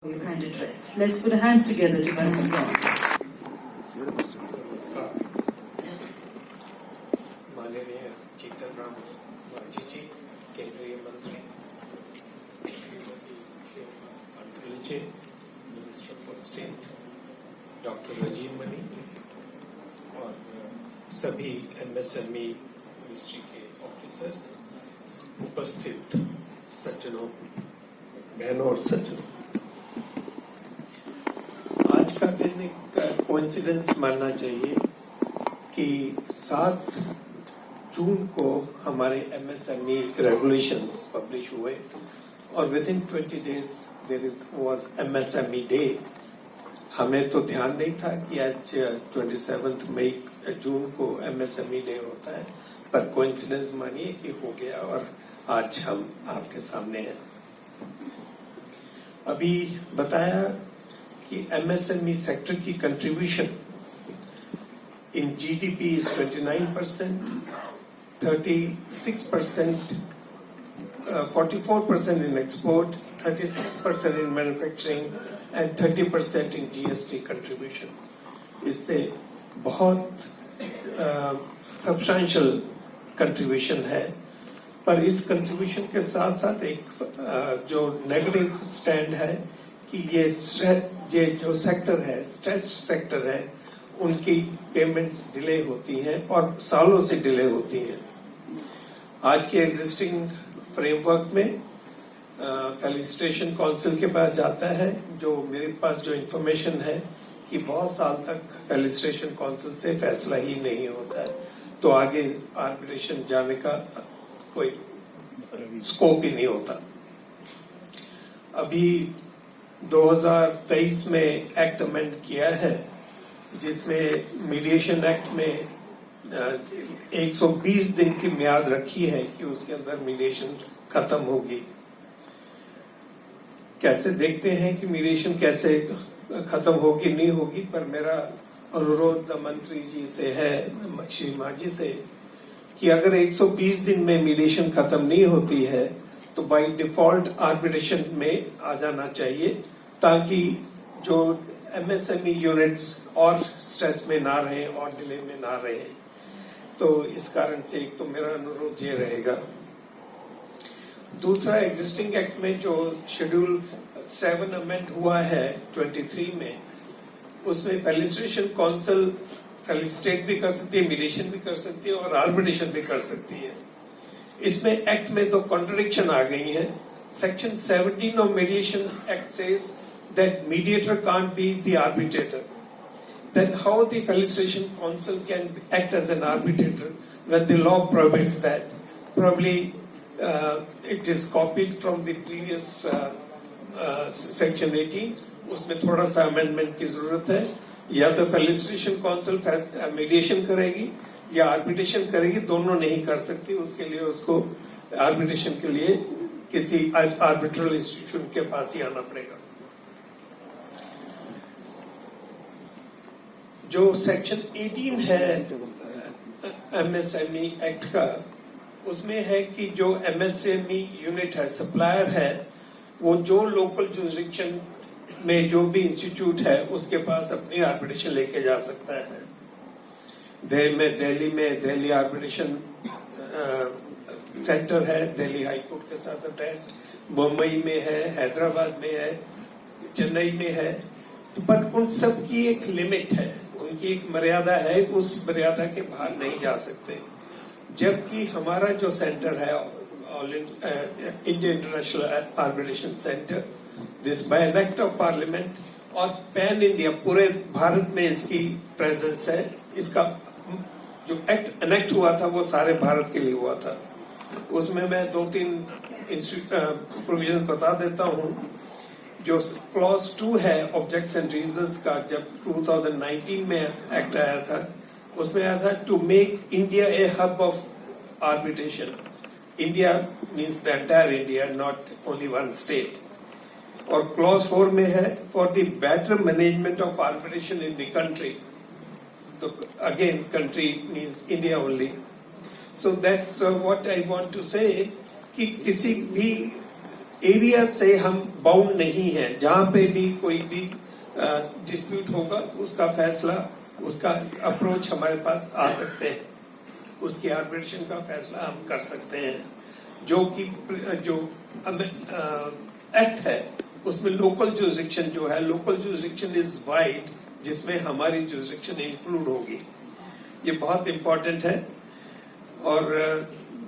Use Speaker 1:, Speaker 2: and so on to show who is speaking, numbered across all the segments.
Speaker 1: Your kind address. Let's put our hands together to welcome them.
Speaker 2: माननीय जीतन राम मांझी जी, केंद्रीय मंत्री, Atal ji, minister for state, doctor Rajiv Mani और सभी एमएसएमई मिनिस्ट्री के ऑफिसर्स, उपस्थित सज्जनों, बहनों और सज्जनों, आज का दिन एक कोइंसिडेंस मानना चाहिए कि 7 जून को हमारे एमएसएमई रेगुलेशंस पब्लिश हुए और within 20 days there was MSME day. हमें तो ध्यान नहीं था कि आज 27 जून को एमएसएमई डे होता है, पर कोइंसिडेंस मानिए कि हो गया और आज हम आपके सामने हैं। अभी बताया कि एमएसएमई सेक्टर की contribution in GDP is 29%, 36%, 44% in export, 36% in manufacturing and 30% in GST contribution. इससे बहुत सब्सटेंशियल कंट्रीब्यूशन है, पर इस कंट्रीब्यूशन के साथ साथ एक जो नेगेटिव स्टैंड है कि ये जो सेक्टर है, स्ट्रेच सेक्टर है, उनकी पेमेंट्स डिले होती हैं और सालों से डिले होती हैं। आज के एग्जिस्टिंग फ्रेमवर्क में फेलिसिटेशन काउंसिल के पास जाता है, जो मेरे पास जो इंफॉर्मेशन है कि बहुत साल तक फेलिसिटेशन काउंसिल से फैसला ही नहीं होता है, तो आगे आर्बिट्रेशन जाने का कोई स्कोप ही नहीं होता। अभी 2023 में एक्ट अमेंड किया है, जिसमें मीडिएशन एक्ट में 120 दिन की म्याद रखी है कि उसके अंदर मीडिएशन खत्म होगी। कैसे देखते हैं कि मीडिएशन कैसे खत्म होगी नहीं होगी, पर मेरा अनुरोध मंत्री जी से है, श्री मांझी से, कि अगर 120 दिन में मीडिएशन खत्म नहीं होती है तो बाय डिफॉल्ट आर्बिट्रेशन में आ जाना चाहिए, ताकि जो एमएसएमई यूनिट्स और स्ट्रेस में ना रहे और डिले में ना रहे। तो इस कारण से एक तो मेरा अनुरोध ये रहेगा। दूसरा, एग्जिस्टिंग एक्ट में जो शेड्यूल 7 अमेंड हुआ है 23 में, उसमें फेलिसिटेशन काउंसिल फेलिसिटेट भी कर सकती है, मीडिएशन भी कर सकती है और आर्बिट्रेशन भी कर सकती है। इसमें एक्ट में 2 कॉन्ट्रडिक्शन आ गई है। Section 17 of mediation act says that mediator can't be the arbitrator. Then how the felicitation council can act as an arbitrator when the law prohibits that? Probably it is copied from the previous section 18. उसमें थोड़ा सा amendment की जरूरत है। या तो felicitation council mediation करेगी या आर्बिट्रेशन करेगी, दोनों नहीं कर सकती। उसके लिए उसको आर्बिट्रेशन के लिए किसी आर्बिट्रल इंस्टीट्यूशन के पास ही आना पड़ेगा। जो सेक्शन 18 है एमएसएमई एक्ट का, उसमें है कि जो एमएसएमई यूनिट है, सप्लायर है, वो जो लोकल जुरिस्डिक्शन में जो भी इंस्टीट्यूट है उसके पास अपनी आर्बिट्रेशन लेके जा सकता है। दिल्ली में दिल्ली आर्बिट्रेशन सेंटर है, दिल्ली हाई कोर्ट के साथ अटैच, मुंबई में है, हैदराबाद में है, चेन्नई में है। तो पर उन सब की एक लिमिट है, उनकी एक मर्यादा है, उस मर्यादा के बाहर नहीं जा सकते। जबकि हमारा जो सेंटर है India international arbitration centre, this by an act of parliament और पैन इंडिया, पूरे भारत में इसकी प्रेजेंस है। इसका जो एक्ट एनेक्ट हुआ था वो सारे भारत के लिए हुआ था। उसमें मैं 2-3 प्रोविजन बता देता हूँ। जो क्लॉज 2 है ऑब्जेक्ट्स एंड रीजंस का, जब 2019 में एक्ट आया था, उसमें आया था to make India a hub of arbitration. India means the entire India, not only one state. और क्लॉज 4 में है for the better management of arbitration in the country. तो again country means India only. So that's what I want to say कि किसी भी area से हम bound नहीं है, जहां पे भी कोई भी डिस्प्यूट होगा उसका फैसला, उसका अप्रोच हमारे पास आ सकते हैं, उसके आर्बिट्रेशन का फैसला हम कर सकते हैं। जो कि जो एक्ट है उसमें लोकल जुरिसडिक्शन जो है, लोकल जुरिसडिक्शन इज वाइड, जिसमें हमारी जुरिसडिक्शन इंक्लूड होगी। ये बहुत इंपॉर्टेंट है। और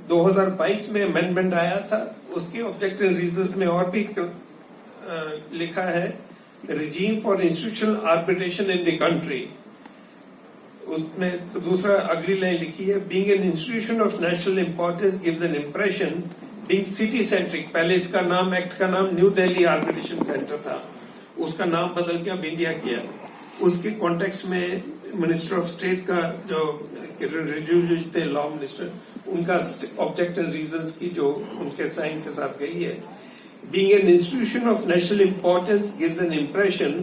Speaker 2: 2022 में अमेंडमेंट आया था, उसके ऑब्जेक्टिव रीजंस में और भी लिखा है, regime for institutional arbitration in the country। उसमें दूसरा अगली लाइन लिखी है, being an institution of national importance gives an impression being city centric। पहले इसका नाम, एक्ट का नाम न्यू दिल्ली आर्बिट्रेशन सेंटर था, उसका नाम बदल के अब इंडिया किया। उसके कॉन्टेक्स्ट में मिनिस्टर ऑफ स्टेट का जो रिव्यू थे, लॉ मिनिस्टर, उनका ऑब्जेक्टिव रीजंस की जो उनके साइन के साथ गई है, being an institution of national importance gives an impression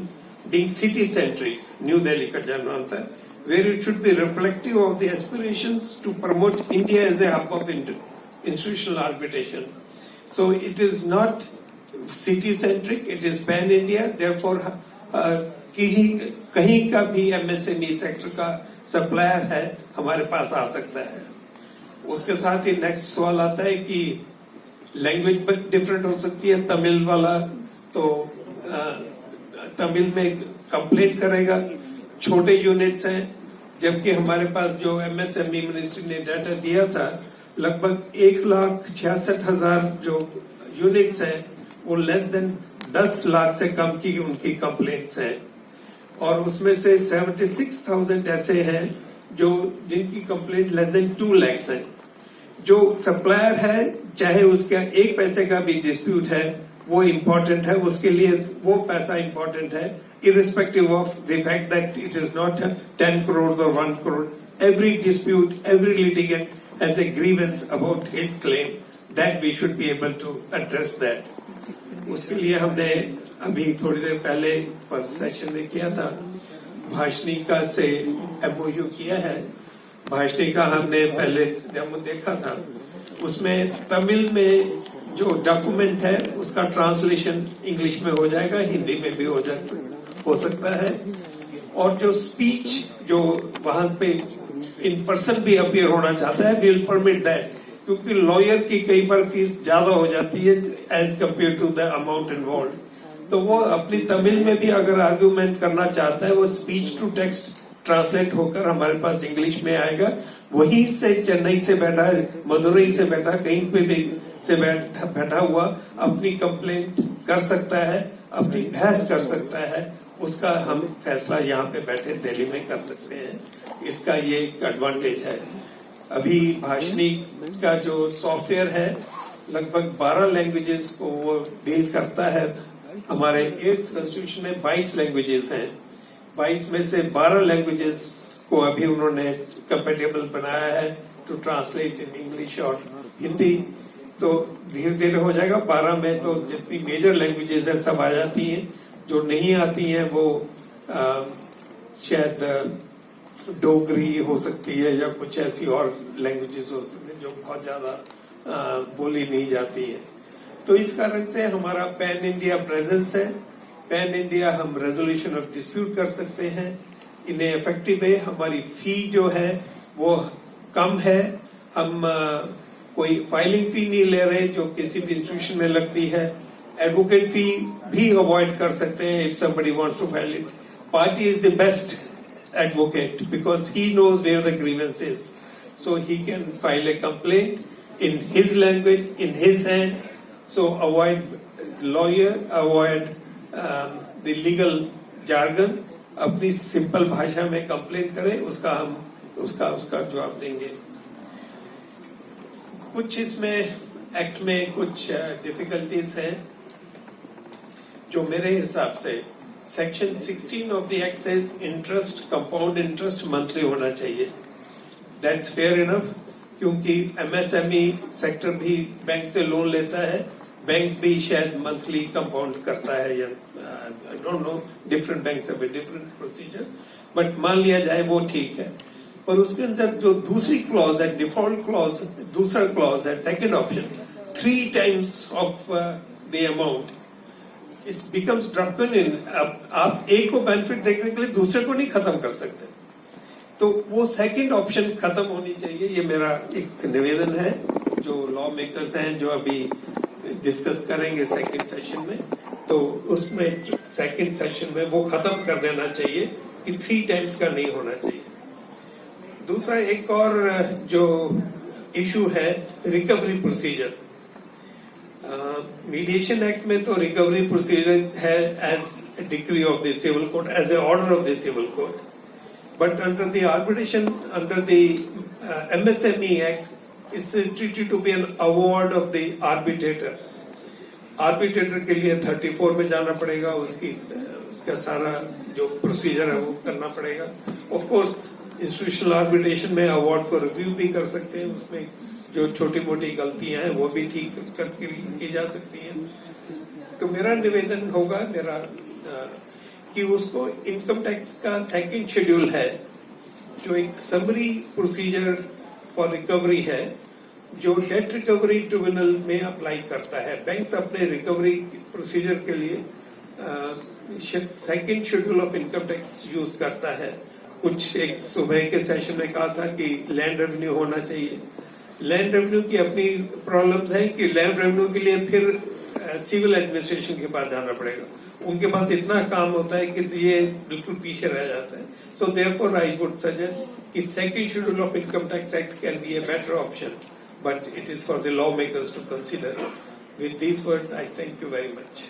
Speaker 2: being city centric, New Delhi का जन्म था, where it should be reflective of the aspirations to promote India as a hub of institutional arbitration। So it is not city centric, it is pan India। therefore कहीं का भी MSME sector का supplier है हमारे पास आ सकता है। उसके साथ ही नेक्स्ट सवाल आता है कि लैंग्वेज डिफरेंट हो सकती है। तमिल वाला तो तमिल में कंप्लेंट करेगा, छोटे यूनिट्स हैं, जबकि हमारे पास जो MSME मिनिस्ट्री ने डाटा दिया था, लगभग 1,66,000 जो यूनिट्स हैं वो लेस देन 10 लाख से कम की उनकी कंप्लेंट्स हैं, और उसमें से 76,000 ऐसे हैं जो जिनकी कंप्लेंट लेस देन 2 लाख है। जो सप्लायर है, चाहे उसका 1 पैसे का भी डिस्प्यूट है, वो इम्पोर्टेंट है, उसके लिए वो पैसा इम्पोर्टेंट है, irrespective of the fact that it is not 10 crores or 1 crore। Every dispute, every litigant has a grievance about his claim, that we should be able to address that। उसके लिए हमने अभी थोड़ी देर पहले फर्स्ट सेशन में किया था, भाषणिका से MOU किया है। भाषणिका हमने पहले डेमो देखा था, उसमें तमिल में जो डॉक्यूमेंट है उसका ट्रांसलेशन इंग्लिश में हो जाएगा, हिंदी में भी हो सकता है, और जो स्पीच जो वहां पे इन पर्सन भी अपीयर होना चाहता है, विल परमिट दैट, क्योंकि लॉयर की कई बार फीस ज्यादा हो जाती है as compared to the amount involve. तो वो अपनी तमिल में भी अगर आर्ग्यूमेंट करना चाहता है, वो स्पीच टू टेक्स्ट ट्रांसलेट होकर हमारे पास इंग्लिश में आएगा। वहीं से चेन्नई से बैठा, मदुरई से बैठा, कहीं पे भी से बैठा हुआ अपनी कंप्लेंट कर सकता है, अपनी बहस कर सकता है, उसका हम फैसला यहाँ पे बैठे दिल्ली में कर सकते हैं। इसका ये एक एडवांटेज है। अभी भाषणी का जो सॉफ्टवेयर है लगभग 12 लैंग्वेजेस को वो डील करता है। हमारे 8th कॉन्स्टिट्यूशन में 22 लैंग्वेजेस हैं, 22 में से 12 लैंग्वेजेस को अभी उन्होंने कंपेटेबल बनाया है टू ट्रांसलेट इन इंग्लिश और हिंदी। तो धीरे धीरे हो जाएगा। 12 में तो जितनी मेजर लैंग्वेजेस है सब आ जाती हैं, जो नहीं आती हैं वो शायद डोगरी हो सकती है या कुछ ऐसी और लैंग्वेजेस हो सकती हैं जो बहुत ज्यादा बोली नहीं जाती है। तो इस कारण से हमारा पैन इंडिया प्रेजेंस है। पैन इंडिया हम रेजोल्यूशन ऑफ डिस्प्यूट कर सकते हैं, इन्हें इफेक्टिव है। हमारी फी जो है वो कम है, हम कोई फाइलिंग फी नहीं ले रहे जो किसी भी इंस्टीट्यूशन में लगती है। एडवोकेट फी भी अवॉइड कर सकते हैं if somebody wants to file it. Party is the best advocate because he knows where the grievance is, so he can file a complaint in his language, in his hand. So avoid lawyer, avoid the legal jargon, अपनी simple भाषा में complaint करें, उसका हम उसका जवाब देंगे। कुछ इसमें एक्ट में कुछ डिफिकल्टीज हैं जो मेरे हिसाब से section 16 of the act says interest, compound interest monthly होना चाहिए। दैट्स फेयर इनफ, क्योंकि MSME सेक्टर भी बैंक से लोन लेता है, बैंक भी शायद मंथली कंपाउंड करता है, या I don't know, different banks have a different procedure, but मान लिया जाए वो ठीक है। पर उसके अंदर जो दूसरी क्लॉज है, डिफॉल्ट क्लॉज, दूसरा क्लॉज है, second option, 3 times of the amount, it becomes draconian. आप एक को बेनिफिट देखने के लिए दूसरे को नहीं खत्म कर सकते, तो वो सेकंड ऑप्शन खत्म होनी चाहिए. ये मेरा एक निवेदन है जो लॉ मेकर्स हैं, जो अभी डिस्कस करेंगे सेकंड सेशन में, तो उसमें सेकंड सेशन में वो खत्म कर देना चाहिए कि 3 टाइम्स का नहीं होना चाहिए. दूसरा एक और जो इशू है रिकवरी प्रोसीजर. मीडिएशन एक्ट में तो रिकवरी प्रोसीजर है as decree of the civil court, as a order of the civil court, but under the arbitration, under the MSME act, it's treated to be an award of the arbitrator. Arbitrator के लिए 34 में जाना पड़ेगा, उसका सारा जो procedure है वो करना पड़ेगा. ऑफ कोर्स इंस्टीट्यूशनल आर्बिट्रेशन में अवार्ड को रिव्यू भी कर सकते हैं, उसमें जो छोटी मोटी गलतियां हैं वो भी ठीक करके की जा सकती हैं. तो मेरा निवेदन होगा कि उसको इनकम टैक्स का सेकंड शेड्यूल है, जो एक समरी प्रोसीजर फॉर रिकवरी है, जो डेट रिकवरी ट्रिब्यूनल में अप्लाई करता है. बैंक्स अपने रिकवरी प्रोसीजर के लिए second schedule of income tax use करता है. कुछ एक सुबह के सेशन में कहा था कि लैंड रेवेन्यू होना चाहिए. लैंड रेवेन्यू की अपनी प्रॉब्लम्स है कि लैंड रेवेन्यू के लिए फिर सिविल एडमिनिस्ट्रेशन के पास जाना पड़ेगा. उनके पास इतना काम होता है कि ये बिल्कुल पीछे रह जाता है. So therefore I would suggest कि second schedule of income tax act can be a better option, but it is for the lawmakers to consider. With these words, I thank you very much.